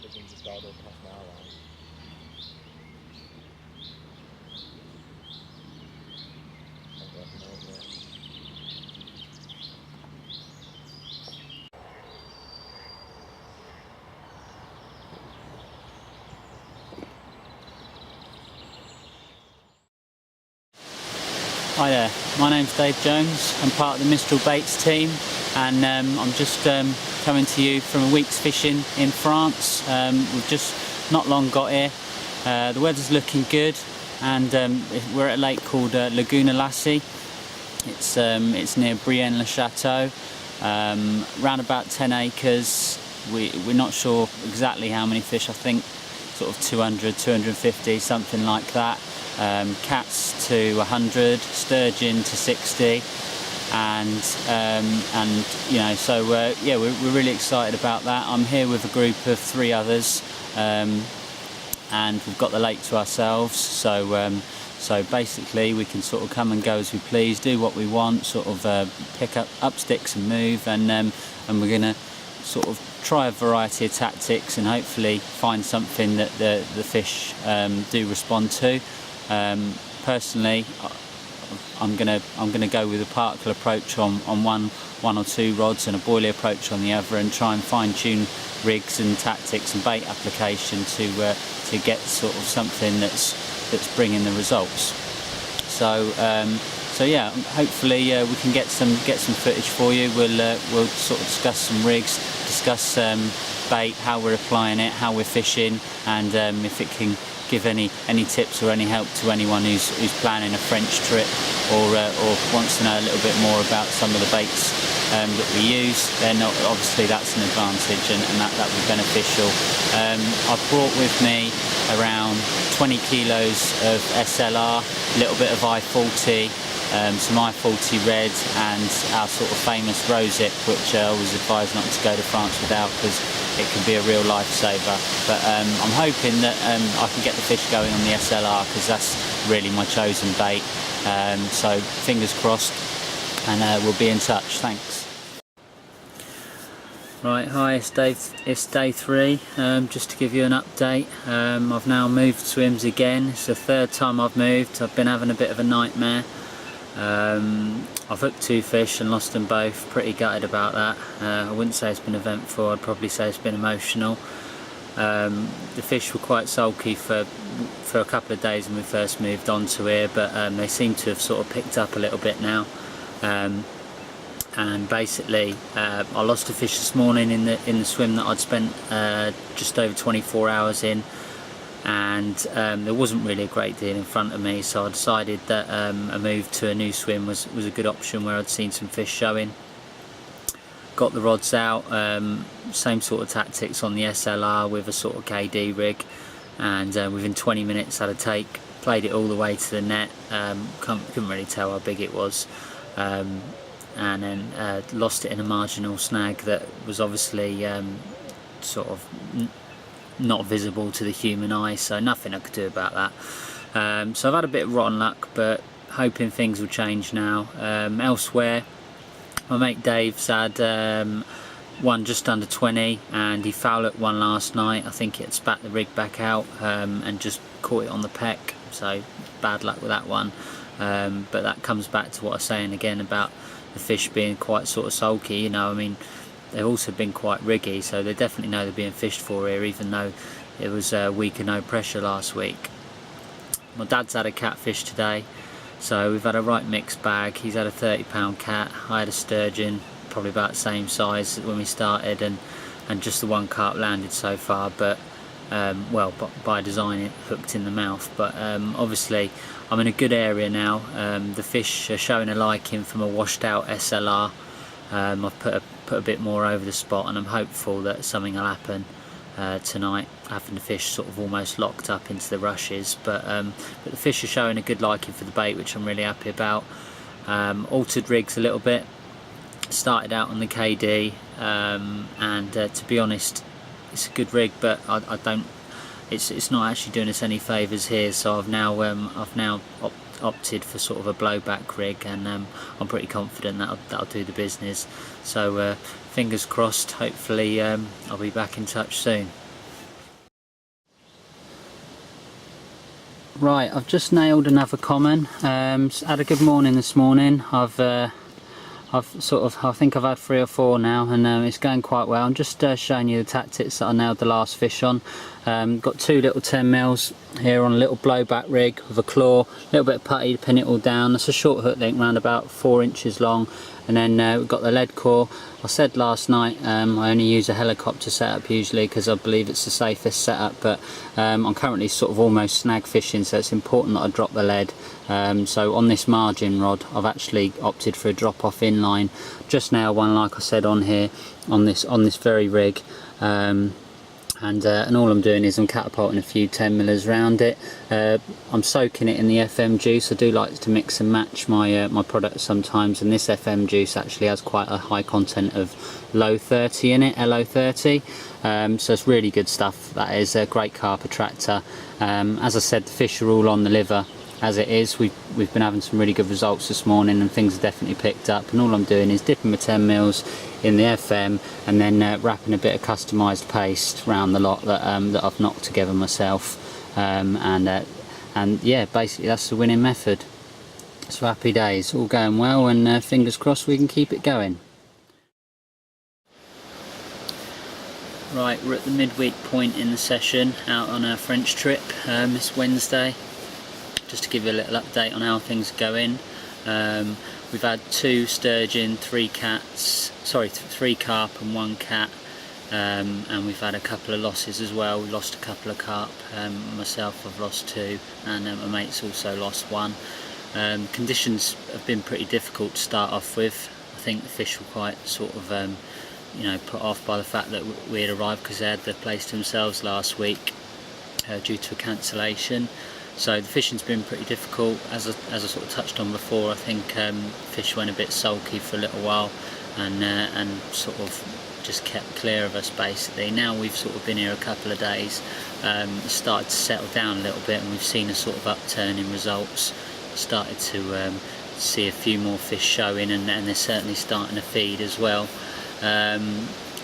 everything just died all past my hour. Thank God, you know, isn't it? Hi there, my name's Dave Jones. I'm part of the Mistral Baits team, and I'm just coming to you from a week's fishing in France. We've just not long got here. The weather's looking good, and we're at a lake called Laguna Lassi. It's near Brienne-le-Château, around about 10 acres. We're not sure exactly how many fish. I think sort of 200, 250, something like that. Cats to 100, sturgeon to 60, and you know, so yeah, we're really excited about that. I'm here with a group of 3 others, and we've got the lake to ourselves, so basically we can sort of come and go as we please, do what we want, sort of pick up sticks and move, and we're gonna sort of try a variety of tactics and hopefully find something that the fish do respond to. Personally, I'm gonna go with a particle approach on one or 2 rods and a boilie approach on the other, and try and fine-tune rigs and tactics and bait application to get sort of something that's bringing the results. So yeah, hopefully we can get some footage for you. We'll sort of discuss some rigs, discuss bait, how we're applying it, how we're fishing, and if it can give any tips or any help to anyone who's planning a French trip or wants to know a little bit more about some of the baits that we use, then obviously that's an advantage, and that would be beneficial. I've brought with me around 20 kilos of SLR, a little bit of I-40, some I-40 red, and our sort of famous Rosip, which I always advise not to go to France without, because it can be a real lifesaver. But I'm hoping that I can get the fish going on the SLR, because that's really my chosen bait. So fingers crossed, and we'll be in touch. Thanks. Right, hi, it's day 3. Just to give you an update, I've now moved swims again. It's the 3rd time I've moved. I've been having a bit of a nightmare. I've hooked 2 fish and lost them both. Pretty gutted about that. I wouldn't say it's been eventful, I'd probably say it's been emotional. The fish were quite sulky for a couple of days when we first moved on to here, but they seem to have sort of picked up a little bit now. And basically I lost a fish this morning in the swim that I'd spent just over 24 hours in, and there wasn't really a great deal in front of me, so I decided that a move to a new swim was a good option where I'd seen some fish showing. Got the rods out, same sort of tactics on the SLR with a sort of KD rig, and within 20 minutes had a take, played it all the way to the net. Couldn't really tell how big it was, and then lost it in a marginal snag that was obviously sort of not visible to the human eye, so nothing I could do about that. So I've had a bit of rotten luck, but hoping things will change now. Elsewhere, my mate Dave's had one just under 20, and he foulet one last night. I think it had spat the rig back out and just caught it on the peck, so bad luck with that one. But that comes back to what I was saying again about the fish being quite sort of sulky, you know. I mean, they've also been quite riggy, so they definitely know they're being fished for here, even though it was weak and no pressure last week. My dad's had a catfish today, so we've had a right mixed bag. He's had a 30-pound cat, I had a sturgeon, probably about the same size when we started, and just the one carp landed so far, but well, by design it hooked in the mouth. But obviously I'm in a good area now. The fish are showing a liking from a washed out SLR. I've put a bit more over the spot, and I'm hopeful that something will happen tonight, having the fish sort of almost locked up into the rushes. But the fish are showing a good liking for the bait, which I'm really happy about. Altered rigs a little bit, started out on the KD, and to be honest, it's a good rig, but I don't. It's not actually doing us any favours here. So I've now opted for sort of a blowback rig, and I'm pretty confident that'll do the business. So fingers crossed. Hopefully I'll be back in touch soon. Right, I've just nailed another common. Had a good morning this morning. I think I've had 3 or 4 now, and it's going quite well. I'm just showing you the tactics that I nailed the last fish on. Got 2 little 10 mils here on a little blowback rig with a claw, a little bit of putty to pin it all down. That's a short hook link, around about 4 inches long. And then we've got the lead core. I said last night I only use a helicopter setup usually because I believe it's the safest setup, but I'm currently sort of almost snag fishing, so it's important that I drop the lead. So on this margin rod I've actually opted for a drop off inline. Just now one, like I said, on here on this very rig. And all I'm doing is I'm catapulting a few 10 millers around it. I'm soaking it in the FM juice. I do like to mix and match my my products sometimes, and this FM juice actually has quite a high content of low 30 in it, LO30. So it's really good stuff. That is a great carp attractor. As I said, the fish are all on the liver as it is. We've been having some really good results this morning, and things have definitely picked up. And all I'm doing is dipping my 10 mils in the FM and then wrapping a bit of customised paste around the lot that that I've knocked together myself. And yeah, basically that's the winning method. So happy days, all going well, and fingers crossed we can keep it going. Right, we're at the midweek point in the session, out on our French trip. It's Wednesday. Just to give you a little update on how things are going. We've had 2 sturgeon, 3 carp and 1 cat, and we've had a couple of losses as well. We lost a couple of carp. Myself, I've lost 2, and my mate's also lost 1. Conditions have been pretty difficult to start off with. I think the fish were quite sort of you know, put off by the fact that we had arrived because they had the place to themselves last week due to a cancellation. So the fishing's been pretty difficult. As I sort of touched on before, I think fish went a bit sulky for a little while, and sort of just kept clear of us basically. Now we've sort of been here a couple of days, started to settle down a little bit, and we've seen a sort of upturn in results. Started to see a few more fish showing, and they're certainly starting to feed as well.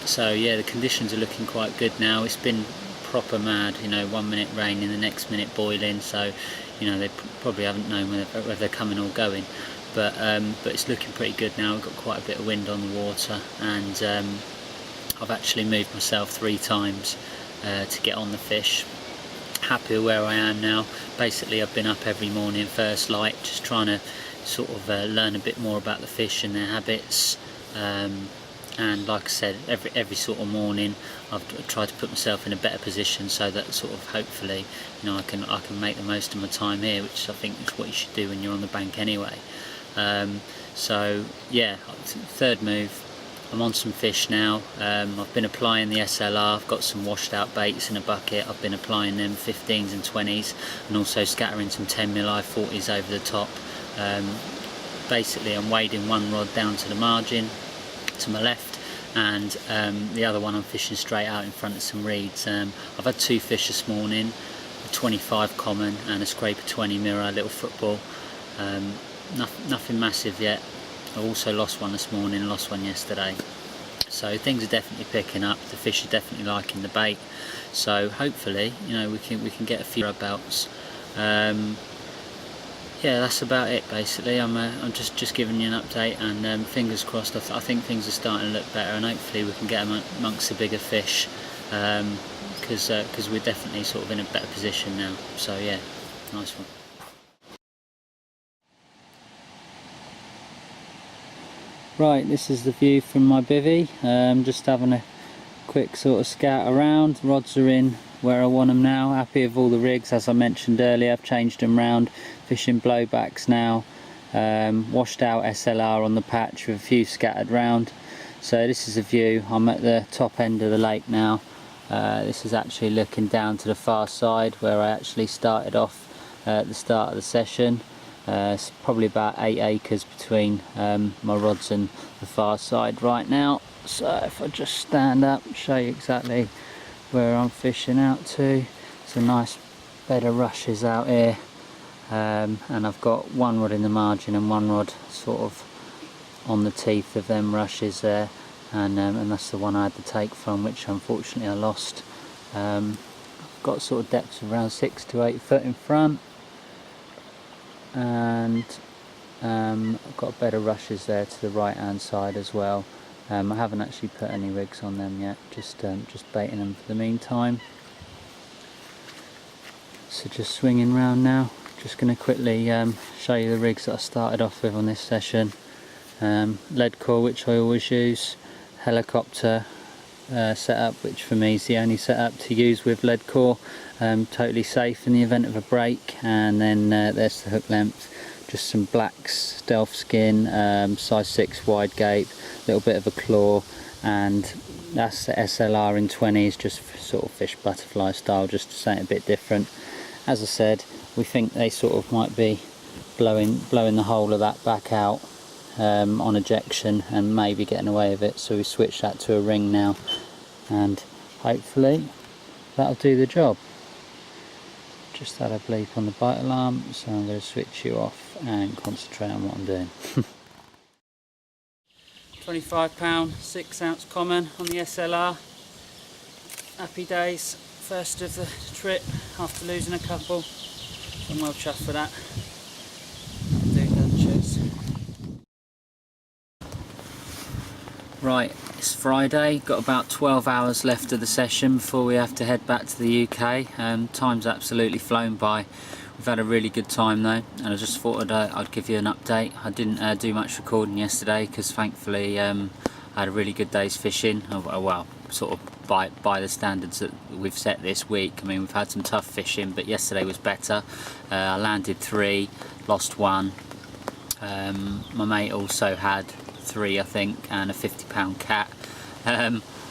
So yeah, the conditions are looking quite good now. It's been proper mad, you know, 1 minute raining, the next minute boiling, so you know they probably haven't known whether they're coming or going, but it's looking pretty good now. We've got quite a bit of wind on the water, and I've actually moved myself 3 times to get on the fish. Happy where I am now. Basically I've been up every morning first light, just trying to sort of learn a bit more about the fish and their habits. And like I said, every sort of morning I've tried to put myself in a better position so that sort of hopefully, you know, I can make the most of my time here, which I think is what you should do when you're on the bank anyway. So yeah, 3rd move. I'm on some fish now. I've been applying the SLR. I've got some washed out baits in a bucket. I've been applying them 15s and 20s, and also scattering some 10mm I-40s over the top. Basically I'm wading one rod down to the margin to my left, and the other one I'm fishing straight out in front of some reeds. I've had 2 fish this morning, a 25 common and a scraper 20 mirror, little football. Nothing massive yet. I also lost one this morning, lost one yesterday. So things are definitely picking up. The fish are definitely liking the bait. So hopefully, you know, we can get a few belts. Yeah, that's about it basically. I'm just giving you an update, and fingers crossed. I think things are starting to look better, and hopefully we can get amongst the bigger fish, because we're definitely sort of in a better position now. So yeah, nice one. Right, this is the view from my bivvy. Just having a quick sort of scout around. Rods are in where I want them now. Happy with all the rigs, as I mentioned earlier. I've changed them round, fishing blowbacks now. Washed out SLR on the patch with a few scattered round. So this is a view. I'm at the top end of the lake now. This is actually looking down to the far side where I actually started off at the start of the session. It's probably about 8 acres between my rods and the far side right now. So if I just stand up and show you exactly where I'm fishing out to. It's a nice bed of rushes out here, and I've got 1 rod in the margin and 1 rod sort of on the teeth of them rushes there, and that's the one I had to take from, which unfortunately I lost. I've got sort of depths of around 6 to 8 foot in front. and I've got a bed of rushes there to the right hand side as well. I haven't actually put any rigs on them yet, just baiting them for the meantime. So just swinging round now, just going to quickly show you the rigs that I started off with on this session. Lead core, which I always use, helicopter setup, which for me is the only setup to use with lead core, totally safe in the event of a break. And then there's the hook length, just some black stealth skin, size 6 wide gape, little bit of a claw, and that's the SLR in 20s, just sort of fish butterfly style, just something a bit different. As I said, we think they sort of might be blowing the whole of that back out on ejection and maybe getting away with it, so we switched that to a ring now, and hopefully that'll do the job. Just had a bleep on the bite alarm, so I'm going to switch you off and concentrate on what I'm doing. 25 pound 6 ounce common on the SLR. Happy days, first of the trip after losing a couple. I'm well chuffed for that. Right, it's Friday, got about 12 hours left of the session before we have to head back to the UK. Time's absolutely flown by. We've had a really good time though, and I just thought I'd give you an update. I didn't do much recording yesterday because thankfully I had a really good day's fishing. Well, sort of by the standards that we've set this week. I mean, we've had some tough fishing, but yesterday was better. I landed 3, lost 1. My mate also had 3, I think, and a 50-pound cat,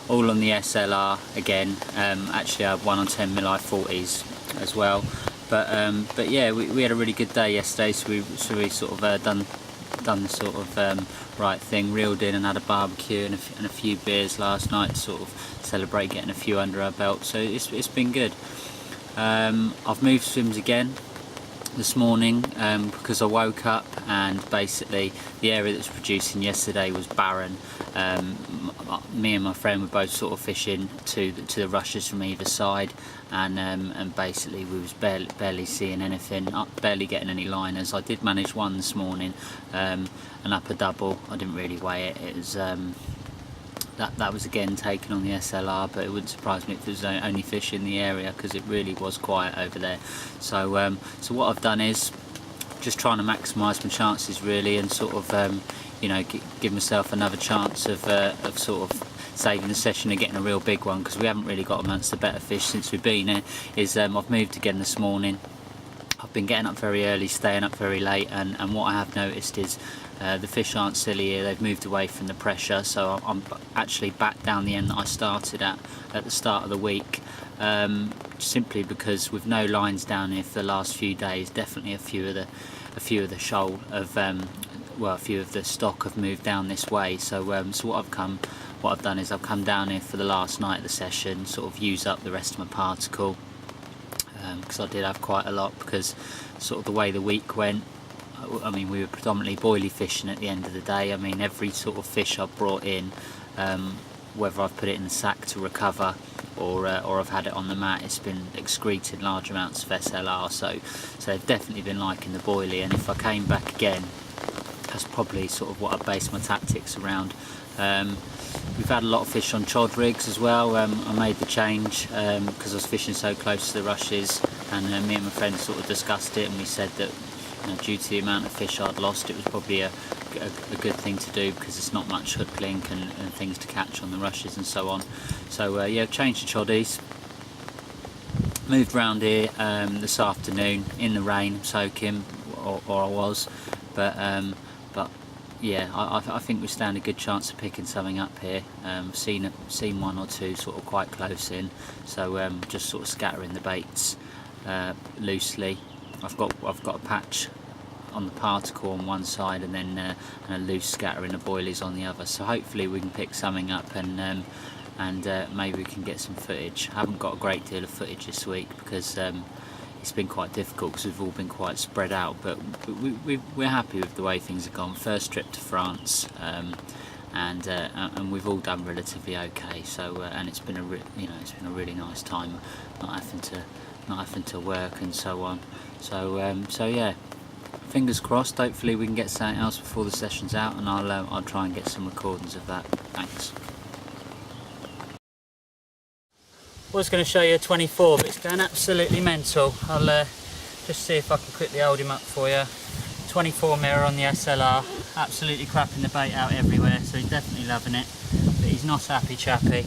all on the SLR again. Actually I had 1 on 10mm I-40s as well, but yeah, we had a really good day yesterday, so we sort of done the sort of right thing, reeled in and had a barbecue and a few beers last night to sort of celebrate getting a few under our belt, so it's been good. I've moved swims again this morning because I woke up and basically the area that was producing yesterday was barren. Me and my friend were both sort of fishing to the rushes from either side, and basically we was barely seeing anything, barely getting any liners. I did manage one this morning, an upper double. I didn't really weigh it. It was that was again taken on the SLR, but it wouldn't surprise me if there's only fish in the area because it really was quiet over there. So so what I've done is just trying to maximise my chances really, and sort of you know, give myself another chance of sort of saving the session and getting a real big one, because we haven't really got amongst the better fish since we've been here. I've moved again this morning. I've been getting up very early, staying up very late, and what I have noticed is the fish aren't silly here. They've moved away from the pressure, so I'm actually back down the end that I started at the start of the week, simply because with no lines down here for the last few days, definitely a few of the shoal of well, a few of the stock have moved down this way. So so what I've done is I've come down here for the last night of the session, sort of use up the rest of my particle, because I did have quite a lot, because sort of the way the week went, I mean, we were predominantly boilie fishing at the end of the day. I mean, every sort of fish I've brought in, whether I've put it in the sack to recover or I've had it on the mat, it's been excreting large amounts of SLR, so they've definitely been liking the boilie. And if I came back again, that's probably sort of what I based my tactics around. We've had a lot of fish on chod rigs as well. I made the change because I was fishing so close to the rushes, and me and my friend sort of discussed it, and we said that, you know, due to the amount of fish I'd lost, it was probably a good thing to do, because there's not much hook link and things to catch on the rushes and so on. So yeah, changed to choddies. Moved round here this afternoon in the rain, soaking, or I was, but yeah, I think we stand a good chance of picking something up here. Seen 1 or 2 sort of quite close in, so just sort of scattering the baits loosely. I've got a patch on the particle on one side, and then a loose scattering of boilies on the other. So hopefully we can pick something up, and maybe we can get some footage. I haven't got a great deal of footage this week because it's been quite difficult because we've all been quite spread out, but we're happy with the way things have gone. First trip to France, and we've all done relatively okay. So and it's been a really nice time, not having to work and so on. So so yeah, fingers crossed. Hopefully we can get something else before the session's out, and I'll try and get some recordings of that. Thanks. I was going to show you a 24, but it's going absolutely mental. I'll just see if I can quickly hold him up for you. 24 mirror on the SLR, absolutely crapping the bait out everywhere, so he's definitely loving it, but he's not happy chappy.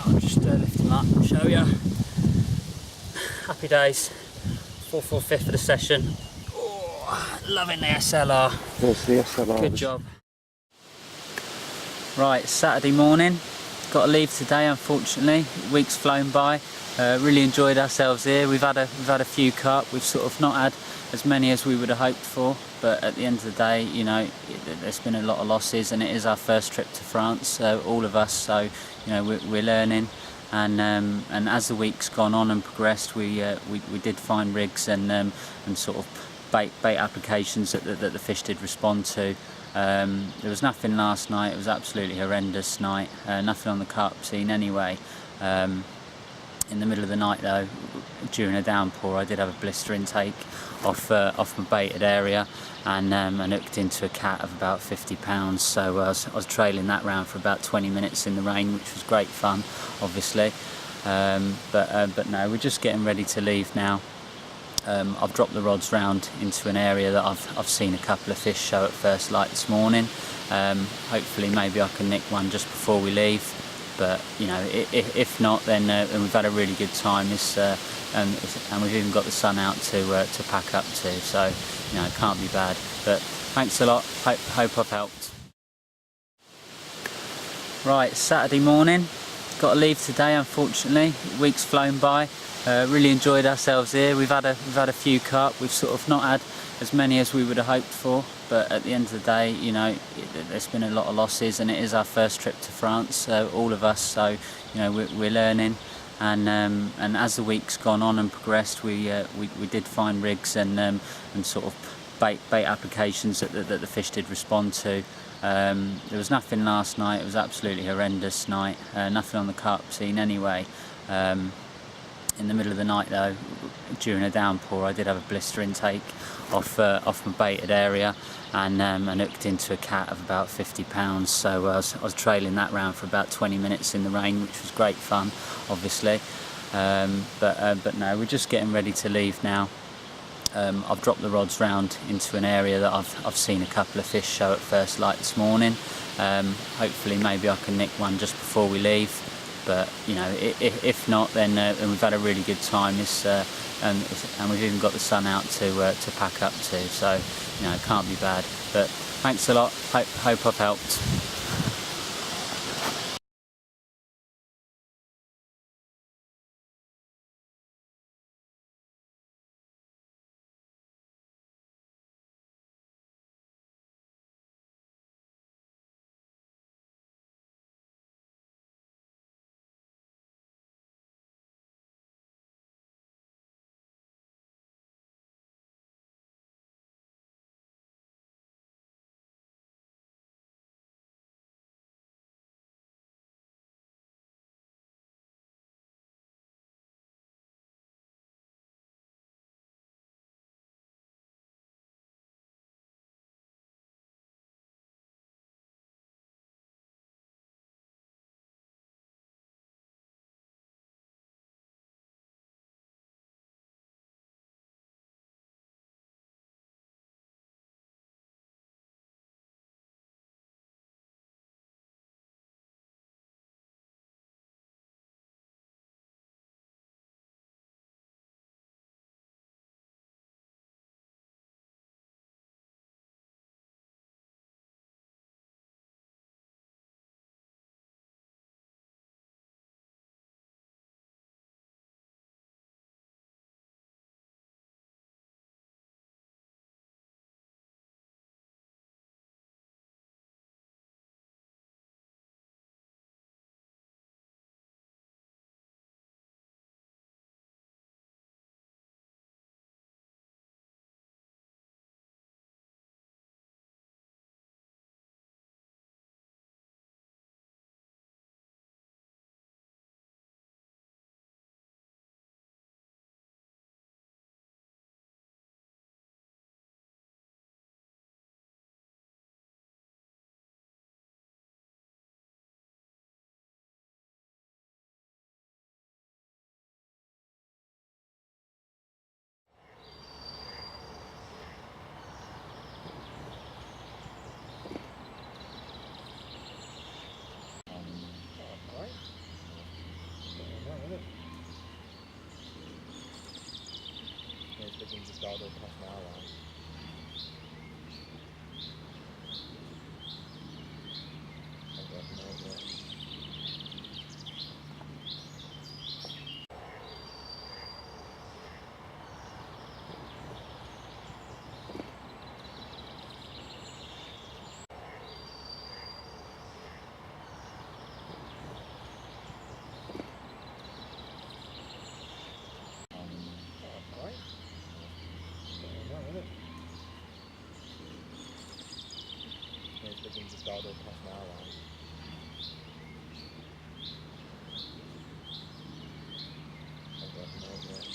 I'll just lift him up and show you. Happy days. 4/5 for the session. Oh, loving the SLR. There's the SLR. Good job. Right, Saturday morning. Got to leave today, unfortunately. Week's flown by. Really enjoyed ourselves here. We've had a few carp. We've sort of not had as many as we would have hoped for, but at the end of the day, you know, there's been a lot of losses, and it is our first trip to France, so all of us. So, you know, we're learning, and as the week's gone on and progressed, we did find rigs and sort of bait applications that the fish did respond to. There was nothing last night. It was absolutely horrendous night. Nothing on the carp scene anyway. In the middle of the night though, during a downpour, I did have a blister intake off my baited area, and hooked into a cat of about 50 pounds. So I was trailing that round for about 20 minutes in the rain, which was great fun, obviously. But no, we're just getting ready to leave now. I've dropped the rods round into an area that I've seen a couple of fish show at first light this morning. Hopefully maybe I can nick one just before we leave, but you know, if not, then we've had a really good time. And we've even got the sun out to pack up to, so you know, it can't be bad. But thanks a lot. Hope I've helped. Right, Saturday morning. Got to leave today, unfortunately. Week's flown by. Really enjoyed ourselves here. We've had a few carp. We've sort of not had as many as we would have hoped for, but at the end of the day, you know, there's been a lot of losses, and it is our first trip to France, so all of us. So, you know, we're learning, and as the week's gone on and progressed, we did find rigs and sort of bait applications that the fish did respond to. There was nothing last night. It was absolutely horrendous night. Nothing on the carp scene anyway. In the middle of the night though, during a downpour, I did have a blister intake off my baited area, and hooked into a cat of about 50 pounds. So I was trailing that round for about 20 minutes in the rain, which was great fun, obviously. But no, we're just getting ready to leave now. I've dropped the rods round into an area that I've seen a couple of fish show at first light this morning. Hopefully maybe I can nick one just before we leave, but you know, if not, then we've had a really good time. And we've even got the sun out to pack up to, so you know, it can't be bad. But thanks a lot. Hope I've helped. started past an hour on. I don't know yet. Alright. It's looking to start past an hour on. I don't know yet.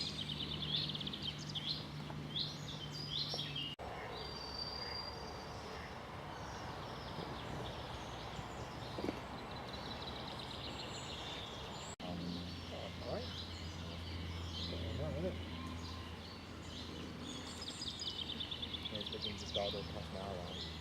Alright. It's looking to start past an hour on.